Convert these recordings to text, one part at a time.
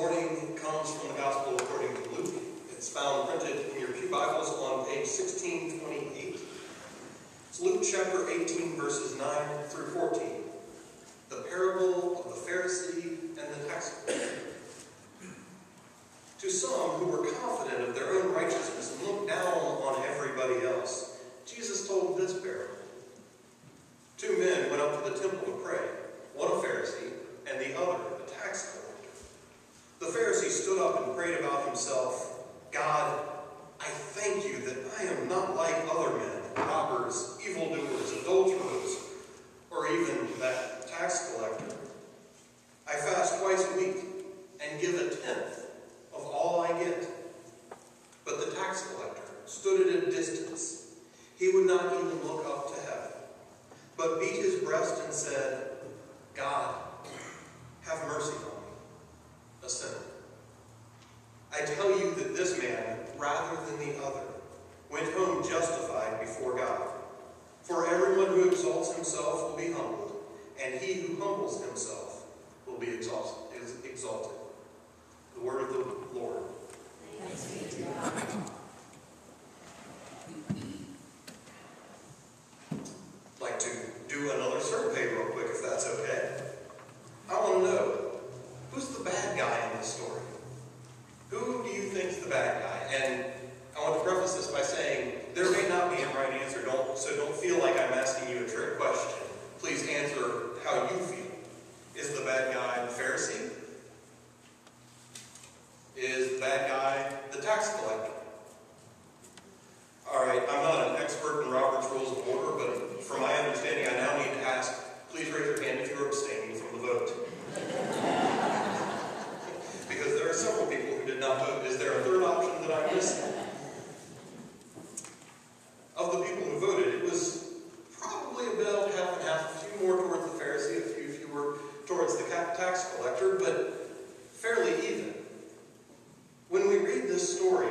morning comes from the Gospel according to Luke. It's found printed in your pew Bibles on page 1628. It's Luke chapter 18, verses 9 through 14. The parable of the Pharisee and the tax collector. To some who were confident of their own righteousness and looked down on everybody else, Jesus told this parable. Two men went up to the temple to pray, one a Pharisee and the other a tax collector. The Pharisee stood up and prayed about himself, "God, I thank you that I am not like other men, robbers, evildoers, adulterers, or even that tax collector. I fast twice a week and give a tenth of all I get." But the tax collector stood at a distance. He would not even look up to heaven, but beat his breast and said, "God, have mercy on me, a sinner." I tell you that this man, rather than the other, went home justified before God. For everyone who exalts himself will be humbled, and he who humbles himself will be exalted. The word of the Lord. Thanks be to God. I'd like to do another survey real quick, if that's okay. I want to know, who's the bad guy in this story? Who do you think is the bad guy? And I want to preface this by saying there may not be a right answer, so don't feel like I'm asking you a trick question. Please answer how you feel. Is the bad guy the Pharisee? Is the bad guy the tax collector? All right, I'm not an expert in Robert's Rules of Order, but from my understanding, I now need to ask, please raise your hand if you're abstaining from the vote. Because there are several people who did not vote. Is there a third option that I'm missing? Of the people who voted, it was probably about half and half, a few more towards the Pharisee, a few fewer towards the tax collector, but fairly even. When we read this story,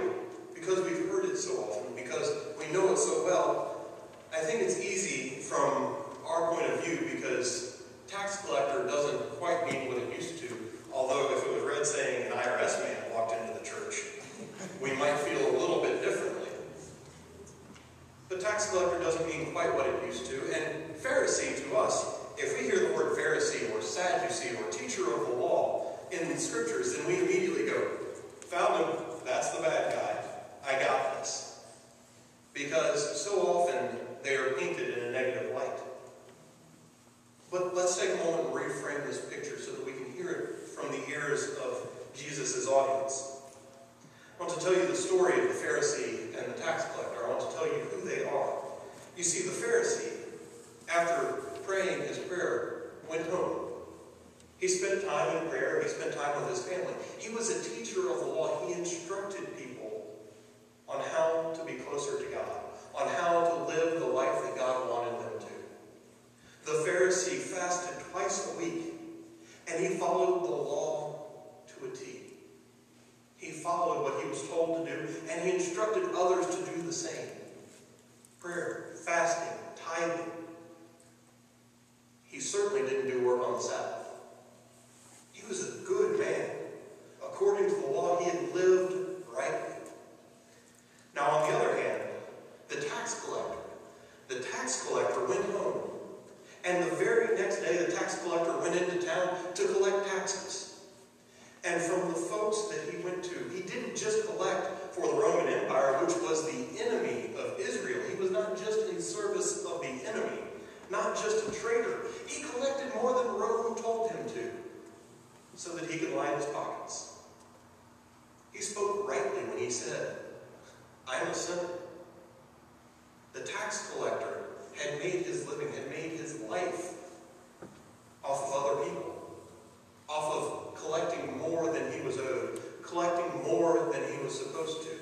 because we've heard it so often, because we know it so well, I think it's easy from our point of view, because tax collector doesn't quite mean what it used to. Although if it was read saying an IRS man walked into the church, we might feel a little bit differently. But tax collector doesn't mean quite what it used to. And Pharisee to us, if we hear the word Pharisee or Sadducee or teacher of the law in the scriptures, then we immediately go, found him, that's the bad guy, I got this. Because so often they are painted in a negative light. But let's take a moment and reframe this picture so that we can hear it from the ears of Jesus' audience. I want to tell you the story of the Pharisee and the tax collector. I want to tell you who they are. You see, the Pharisee, after praying his prayer, went home. He spent time in prayer. He spent time with his family. He was a teacher of the law. He instructed people on how to be closer to God, on how to live the life that God wanted them to. The Pharisee fasted twice a week, and he followed the law to a T. He followed what he was told to do, and he instructed others to do the same. Prayer, fasting, tithing. He certainly didn't do work on the Sabbath. He was a good man. According to the law, he had lived rightly. Now, on the other hand, the tax collector went home. And the very next day, the tax collector went into town to collect taxes. And from the folks that he went to, he didn't just collect for the Roman Empire, which was the enemy of Israel. He was not just in service of the enemy, not just a traitor. He collected more than Rome told him to, so that he could line his pockets. He spoke rightly when he said, "I'm a sinner." The tax collector had made his living, had made his life off of other people, off of collecting more than he was owed, collecting more than he was supposed to,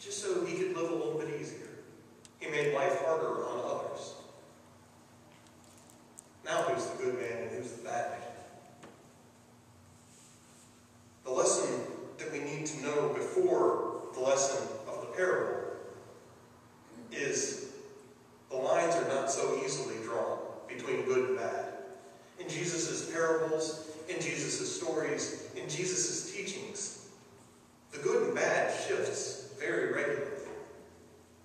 just so he could live a little bit easier. He made life harder on others. Now who's the good man and who's the bad man? The lesson that we need to know before the lesson of the parable is the lines are not so easily drawn between good and bad. In Jesus' parables, in Jesus' stories, in in Jesus' teachings, the good and bad shifts very regularly.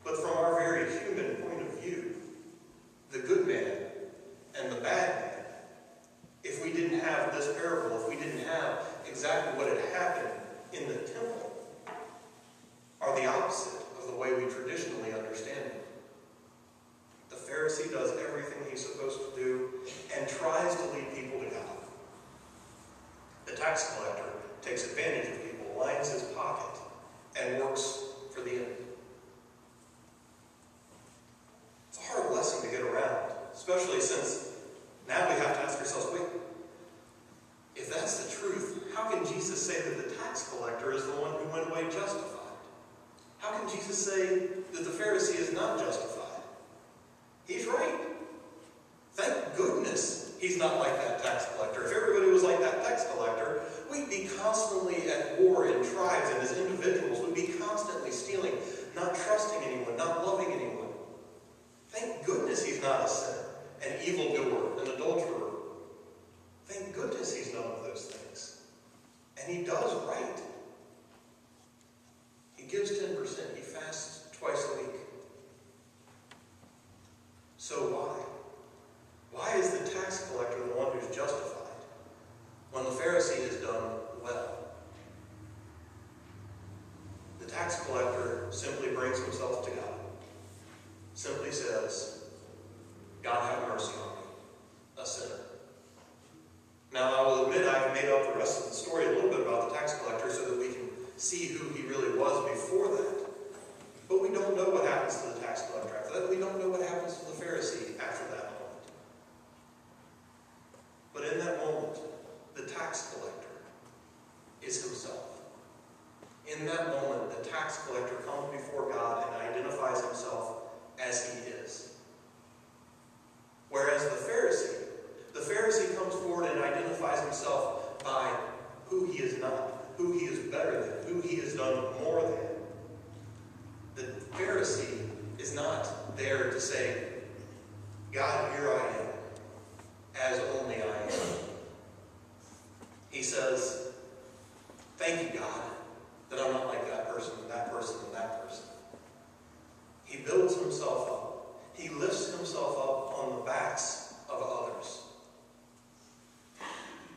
But from our very human point of view, the good man and the bad man, if we didn't have this parable, if we didn't have exactly what had happened in the temple, are the opposite of the way we traditionally understand it. The Pharisee does everything he's supposed to do and tries to lead people to God. The tax collector takes advantage of people, lines his pocket, and works for the end. It's a hard lesson to get around, especially since now we have to ask ourselves, wait, if that's the truth, how can Jesus say that the tax collector is the one who went away justified? How can Jesus say that the Pharisee is not justified? He's right. Thank goodness he's not like that tax collector. If everybody was like that tax collector, we'd be constantly at war in tribes, and as individuals, we'd be constantly stealing, not trusting anyone, not loving anyone. Thank goodness he's not a sinner, an evildoer, an adulterer. Thank goodness he's none of those things. And he does right. He gives 10%. He fasts twice a week. So why? Why is the tax collector the one who's justified when the Pharisee has done well? The tax collector simply brings himself to God. Simply says, God have mercy on me, a sinner. Now, I will admit I've made up the rest of the story a little bit about the tax collector so that we can see who he really was before that. But we don't know what happens to the tax collector after that. We don't know what happens to the Pharisee after that moment. But in that moment, the tax collector is himself. In that moment, the tax collector comes before God and identifies himself as he is. Whereas the Pharisee comes forward and identifies himself by who he is not, who he is better than, who he has done more than. The Pharisee is not there to say, God, here I am, as only I am. He says, thank you, God, that I'm not like that person, and that person, and that person. He builds himself up. He lifts himself up on the backs of others.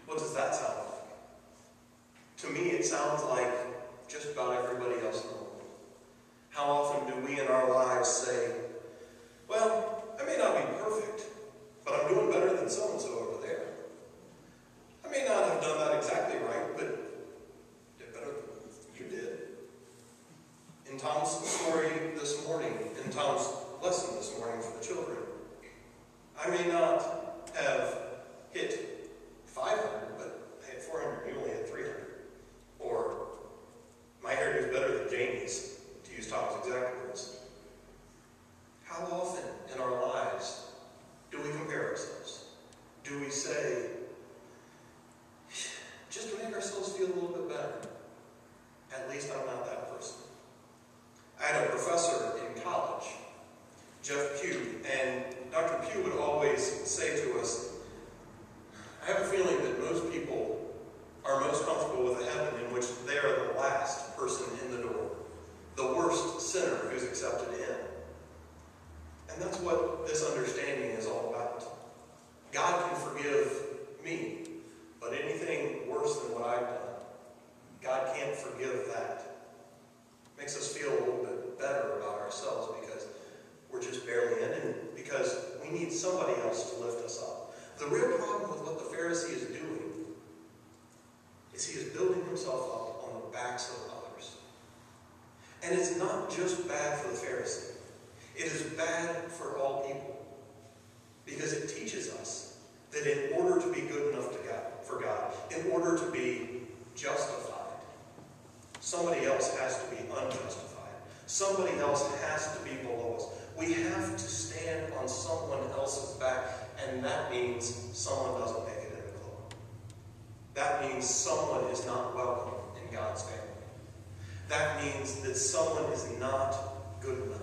What does that sound like? To me, it sounds like just about everybody else in the world. How often do we in our lives say, well, I may not be perfect, but I'm doing better than so-and-so over there. I may not have done that exactly right, but did better than you did. In Tom's story this morning, in Tom's lesson this morning for the children, I may not have hit 500, but I hit 400, you only hit 300. Or, my hairdo is better than Jamie's, to use Tom's exact words. How often in our lives do we compare ourselves? Do we say, just to make ourselves feel a little bit better, at least I'm not that person? I had a professor in college, Jeff Pugh, and Dr. Pugh would always say to us, I have a feeling that most people are most comfortable with a heaven in which they are the last person in the door, the worst sinner who's accepted in. And that's what this understanding is all about. God can forgive me, but anything worse than what I've done, God can't forgive that. Makes us feel a little bit better about ourselves because we're just barely in, and because we need somebody else to lift us up. The real problem with what the Pharisee is doing is he is building himself up on the backs of others. And it's not just bad for the Pharisee. It is bad for all people. Because it teaches us that in order to be good enough for God, in order to be justified, somebody else has to be unjustified. Somebody else has to be below us. We have to stand on someone else's back, and that means someone doesn't make it in the club. That means someone is not welcome in God's family. That means that someone is not good enough.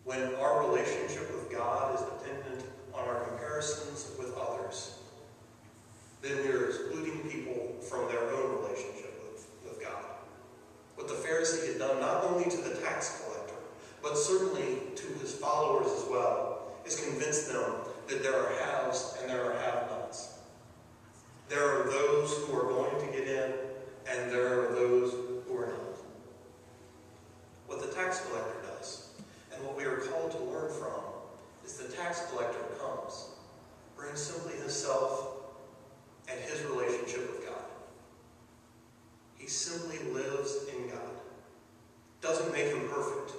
When our relationship with God is dependent on our comparisons with others, then we are as certainly to his followers as well, is convince them that there are haves and there are have-nots. There are those who are going to get in, and there are those who are not. What the tax collector does, and what we are called to learn from, is the tax collector comes, brings simply himself and his relationship with God. He simply lives in God. Doesn't make him perfect.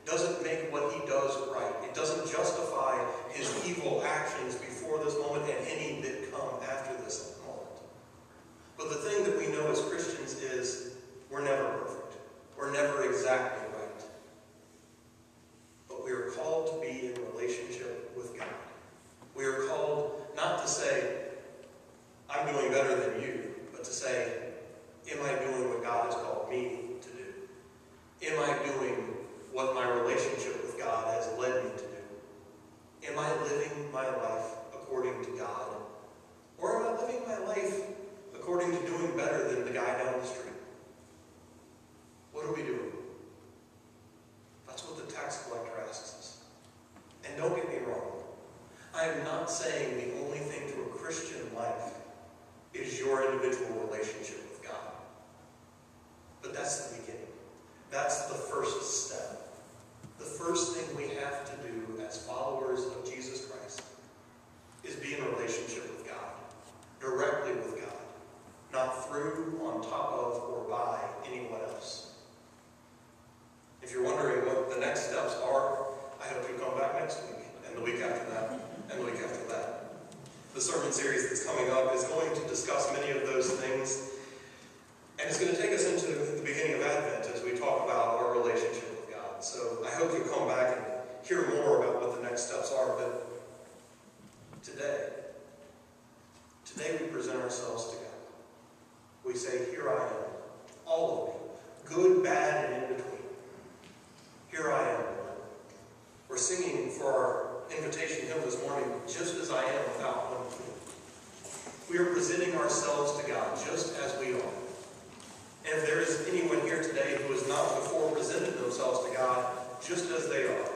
Doesn't make what he does right. It doesn't justify his evil actions before this moment and any that come after this moment. But the thing that we know as Christians is we're never perfect. We're never exactly right. But we are called to be in relationship with God. We are called not to say, I'm doing better than you, but to say, am I doing what God has called me to do? Am I doing what my relationship with God has led me to do? Am I living my life according to God? Or am I living my life according to doing better than the guy down the street? What are we doing? That's what the tax collector asks us. And don't get me wrong. I am not saying the only thing to a Christian life is your individual relationship with God. But that's the beginning. That's the first step. The first thing we have to do as followers of Jesus Christ is be in a relationship with God, directly with God, not through, on top of, or by anyone else. If you're wondering what the next steps are, I hope you come back next week, and the week after that, and the week after that. The sermon series that's coming up is going to discuss many of those things, and it's going to take us into the beginning of Advent as we talk about our relationship with God. So I hope you'll come back and hear more about what the next steps are. But today we present ourselves to God. We say, here I am, all of me, good, bad, and in between. Here I am, Lord. We're singing for our invitation hymn this morning, just as I am without one plea. We are presenting ourselves to God just as we are. And if there is anyone here today who has not before presented themselves to God just as they are,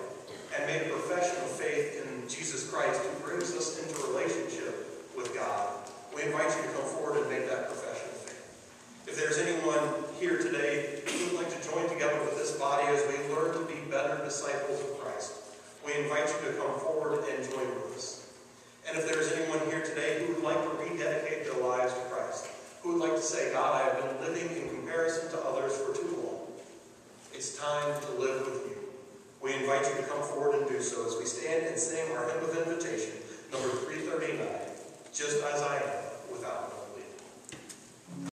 and made a profession of faith in Jesus Christ who brings us into relationship with God, we invite you to come forward and make that profession of faith. If there's anyone here today who would like to join together with this body as we learn to be better disciples of Christ, we invite you to come forward and join with us. And if there's anyone here today who would like to rededicate their lives to Christ, who would like to say, God, I have been living in comparison to others for too long. It's time to live with you. We invite you to come forward and do so as we stand and sing our hymn of invitation, number 339, Just As I